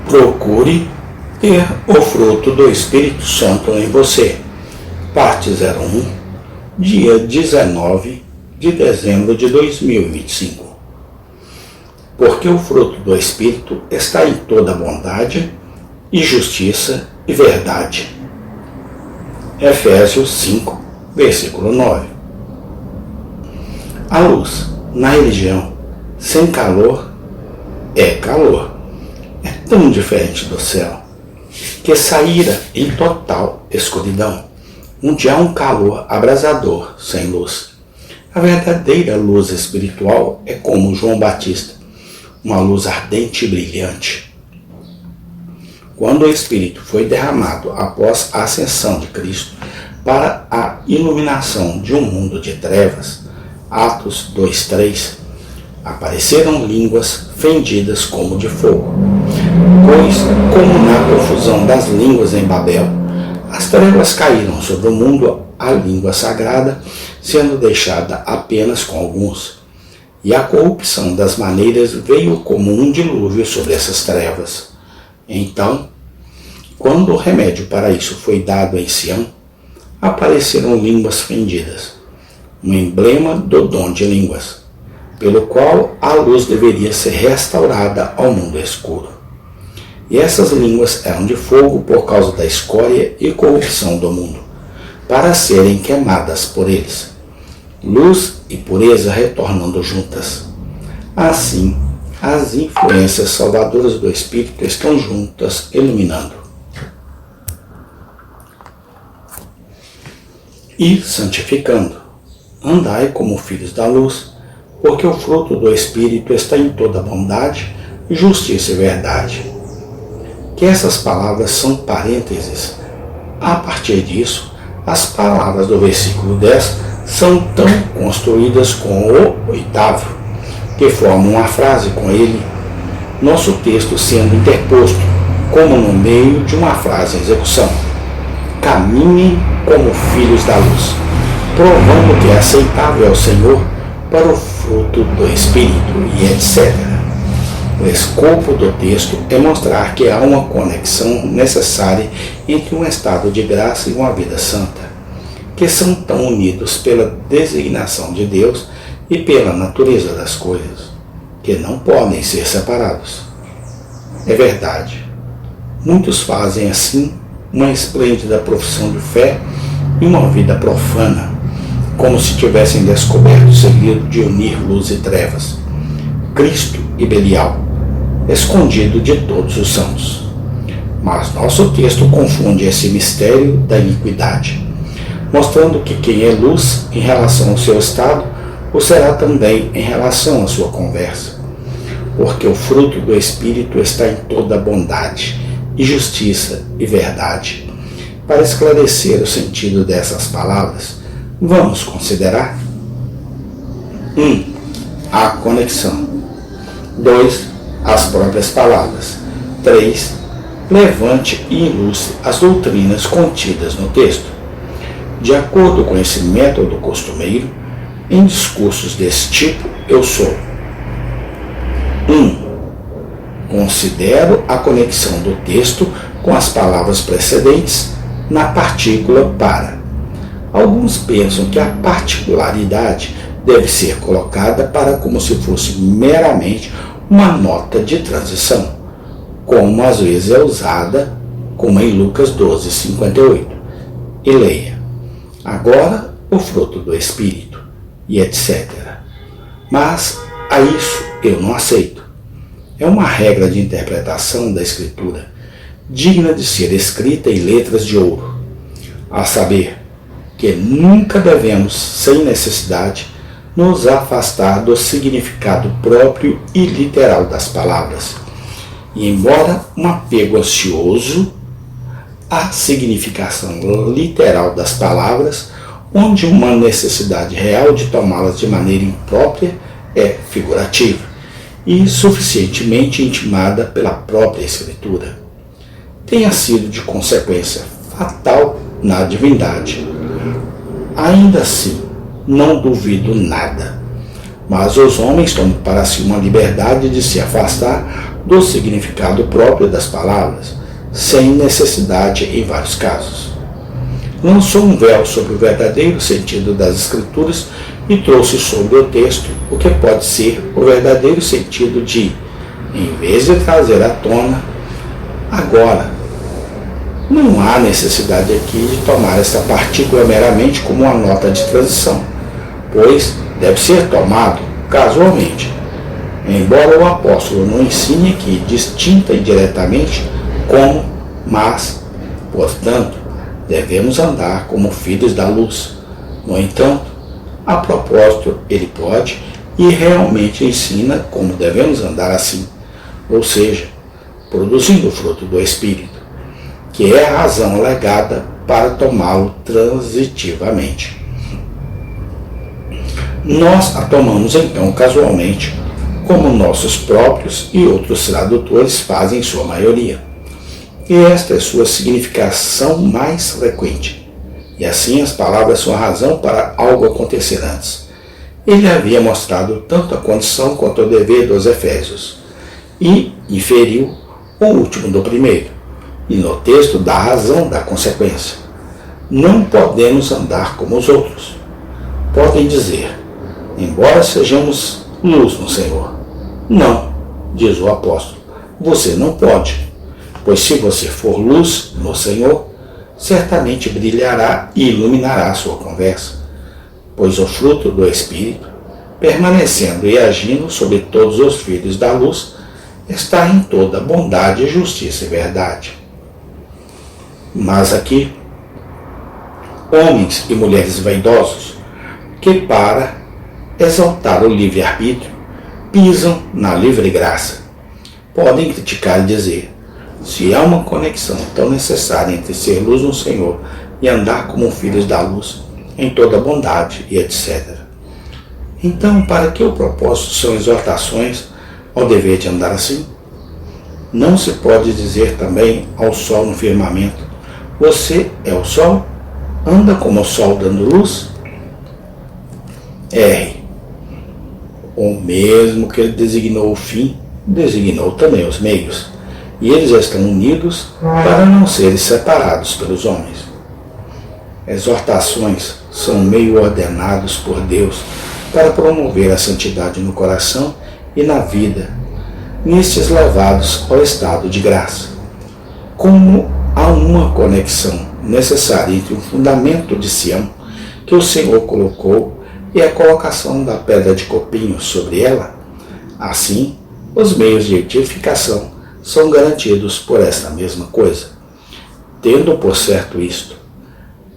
Procure ter o fruto do Espírito Santo em você. Parte 01, dia 19 de dezembro de 2025. Porque o fruto do Espírito está em toda bondade e justiça e verdade. Efésios 5, versículo 9. A luz, na religião, sem calor, é calor. É tão diferente do céu, que saíra em total escuridão, onde há um calor abrasador sem luz. A verdadeira luz espiritual é como João Batista, uma luz ardente e brilhante. Quando o Espírito foi derramado após a ascensão de Cristo para a iluminação de um mundo de trevas, Atos 2:3, apareceram línguas fendidas como de fogo. Pois, como na confusão das línguas em Babel, as trevas caíram sobre o mundo, a língua sagrada sendo deixada apenas com alguns, e a corrupção das maneiras veio como um dilúvio sobre essas trevas. Então, quando o remédio para isso foi dado em Sião, apareceram línguas fendidas, um emblema do dom de línguas, pelo qual a luz deveria ser restaurada ao mundo escuro. E essas línguas eram de fogo por causa da escória e corrupção do mundo, para serem queimadas por eles. Luz e pureza retornando juntas. Assim, as influências salvadoras do Espírito estão juntas, iluminando. E santificando. Andai como filhos da luz, porque o fruto do Espírito está em toda bondade, justiça e verdade. Que essas palavras são parênteses. A partir disso, as palavras do versículo 10 são tão construídas com o oitavo, que formam uma frase com ele, nosso texto sendo interposto, como no meio de uma frase em execução. Caminhem como filhos da luz, provando que é aceitável ao Senhor para o fruto do Espírito, e etc. O escopo do texto é mostrar que há uma conexão necessária entre um estado de graça e uma vida santa, que são tão unidos pela designação de Deus e pela natureza das coisas, que não podem ser separados. É verdade, muitos fazem assim uma esplêndida profissão de fé e uma vida profana, como se tivessem descoberto o segredo de unir luz e trevas, Cristo e Belial, escondido de todos os santos. Mas nosso texto confunde esse mistério da iniquidade, mostrando que quem é luz em relação ao seu estado, o será também em relação à sua conversa, porque o fruto do Espírito está em toda bondade, e justiça e verdade. Para esclarecer o sentido dessas palavras, vamos considerar 1. A conexão. 2. As próprias palavras. 3. Levante e ilustre as doutrinas contidas no texto. De acordo com esse método costumeiro, em discursos desse tipo, eu sou 1. Considero a conexão do texto com as palavras precedentes na partícula para. Alguns pensam que a particularidade deve ser colocada para como se fosse meramente uma nota de transição, como às vezes é usada, como em Lucas 12:58. E leia: agora o fruto do Espírito, e etc. Mas a isso eu não aceito. É uma regra de interpretação da Escritura, digna de ser escrita em letras de ouro, a saber, que nunca devemos, sem necessidade, nos afastar do significado próprio e literal das palavras. E embora um apego ansioso à significação literal das palavras, onde uma necessidade real de tomá-las de maneira imprópria é figurativa e suficientemente intimada pela própria Escritura, tenha sido de consequência fatal na divindade. Ainda assim, não duvido nada. mas os homens tomam para si uma liberdade de se afastar do significado próprio das palavras, sem necessidade em vários casos. Lançou um véu sobre o verdadeiro sentido das Escrituras e trouxe sobre o texto o que pode ser o verdadeiro sentido de, em vez de trazer à tona, agora. Não há necessidade aqui de tomar esta partícula meramente como uma nota de transição, pois deve ser tomado casualmente. Embora o apóstolo não ensine aqui distinta e diretamente como, mas, portanto, devemos andar como filhos da luz. No entanto, a propósito, ele pode e realmente ensina como devemos andar assim, ou seja, produzindo o fruto do Espírito, que é a razão alegada para tomá-lo transitivamente. Nós a tomamos então casualmente, como nossos próprios e outros tradutores fazem em sua maioria. E esta é sua significação mais frequente. E assim as palavras são a razão para algo acontecer antes. Ele havia mostrado tanto a condição quanto o dever dos Efésios, e inferiu o último do primeiro, e no texto dá a razão da consequência. Não podemos andar como os outros. Podem dizer, embora sejamos luz no Senhor. Não, diz o apóstolo, você não pode, pois se você for luz no Senhor, certamente brilhará e iluminará a sua conversa, pois o fruto do Espírito, permanecendo e agindo sobre todos os filhos da luz, está em toda bondade, justiça e verdade. Mas aqui, homens e mulheres vaidosos, que para exaltar o livre-arbítrio, pisam na livre graça, podem criticar e dizer, se há uma conexão tão necessária entre ser luz no Senhor e andar como filhos da luz, em toda bondade e etc. Então, para que o propósito são exortações ao dever de andar assim? Não se pode dizer também ao sol no firmamento, você é o sol? Anda como o sol dando luz? R. O mesmo que ele designou o fim, designou também os meios, e eles estão unidos para não serem separados pelos homens. Exortações são meio ordenados por Deus para promover a santidade no coração e na vida, nestes levados ao estado de graça. Como há uma conexão necessária entre o fundamento de Sião, que o Senhor colocou, e a colocação da pedra de copinho sobre ela, assim, os meios de edificação são garantidos por esta mesma coisa, tendo por certo isto,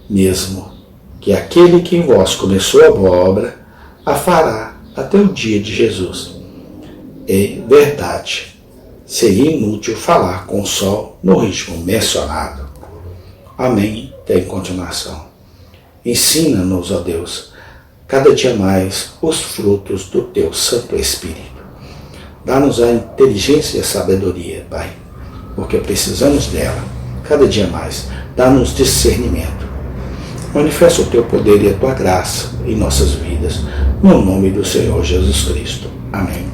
mesmo que aquele que em vós começou a boa obra, a fará até o dia de Jesus. É verdade, seria inútil falar com o sol no ritmo mencionado. Amém, tem continuação. Ensina-nos, ó Deus, cada dia mais os frutos do teu Santo Espírito. Dá-nos a inteligência e a sabedoria, Pai, porque precisamos dela cada dia mais. Dá-nos discernimento. Manifesta o teu poder e a tua graça em nossas vidas, no nome do Senhor Jesus Cristo. Amém.